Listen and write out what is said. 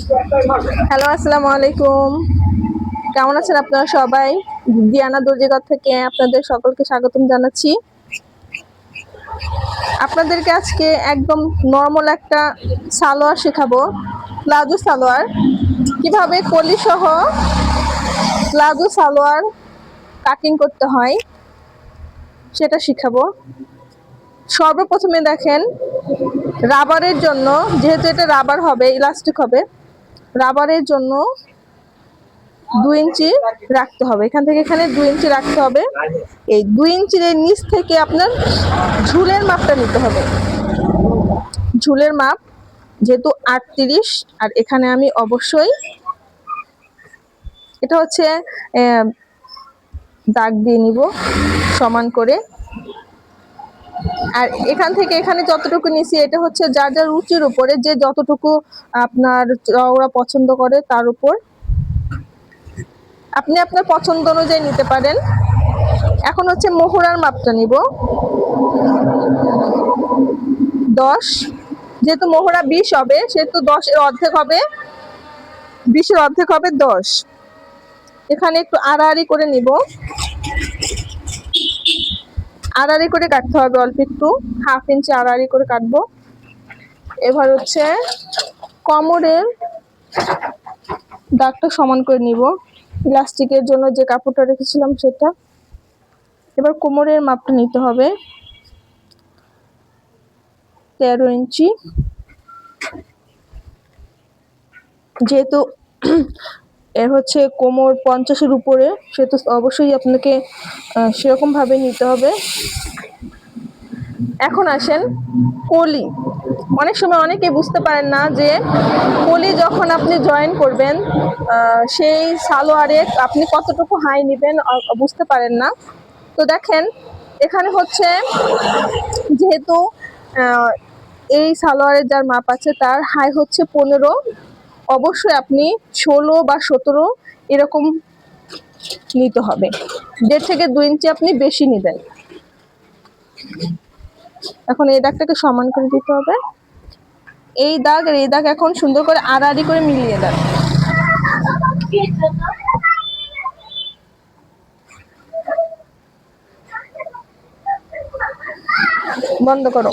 Hello, আসসালামু আলাইকুম। কেমন আছেন আপনারা সবাই? দিয়ানা দর্জিঘর থেকে আপনাদের সকলকে স্বাগতম জানাচ্ছি। আপনাদেরকে আজকে একদম নরমাল একটা সালোয়ার শেখাবো, প্লাজো সালোয়ার। কিভাবে কলি সহ প্লাজো সালোয়ার কাটিং করতে হয় সেটা শিখাবো। সর্বপ্রথমে দেখেন, রাবারের জন্য, যেহেতু এটা রাবার হবে, ইলাস্টিক হবে, রাবারের জন্য 2 ইঞ্চি রাখতে হবে। এখান থেকে এখানে 2 ইঞ্চি রাখতে হবে। এই 2 ইঞ্চির নিচ থেকে আপনার ঝুলের মাপটা নিতে হবে। ঝুলের মাপ যেহেতু 38, আর এখানে আমি অবশ্যই এটা হচ্ছে দাগ দিয়ে নিব সমান করে। আর এখান থেকে এখানে যতটুকু নিছি এটা হচ্ছে যার যার রুচির উপরে, যে যতটুকু আপনার চওড়া পছন্দ করে তার উপর আপনি আপনার পছন্দ অনুযায়ী নিতে পারেন। এখন হচ্ছে মোহরার মাপটা নিব 10। যেহেতু মোহরা 20 হবে, সেহেতু 10 এর অর্ধেক হবে, 20 এর অর্ধেক হবে 10। এখানে একটু আড়াআড়ি করে নিব, আড়াআড়ি করে কাটতে হবে, অল্প একটু 1/2 ইঞ্চি আড়াআড়ি করে কাটবো। এবার হচ্ছে কোমরের দাগটা সমান করে নিব, ইলাস্টিকের জন্য যে কাপড়টা রেখেছিলাম সেটা। এবার কোমরের মাপটা নিতে হবে 13 ইঞ্চি। যেহেতু এর হচ্ছে কোমর 50-এর উপরে, সেহেতু অবশ্যই আপনাকে সেরকম ভাবে নিতে হবে। এখন আসেন কলি। অনেক সময় অনেকে বুঝতে পারেন না যে কলি যখন আপনি জয়েন করবেন সেই সালোয়ারে আপনি কতটুকু হাই নেবেন, বুঝতে পারেন না। তো দেখেন, এখানে হচ্ছে যেহেতু এই সালোয়ারের যার মাপ আছে তার হাই হচ্ছে 15, অবশ্যই আপনি 16 বা 17 এরকম নিতে হবে। 1.5 থেকে 2 ইঞ্চি আপনি বেশি নেবেন। এখন এই দাগটাকে সমান করে দিতে হবে। এই দাগ আর এই দাগ এখন সুন্দর করে আড়াআড়ি করে মিলিয়ে দেন। বন্ধ করো।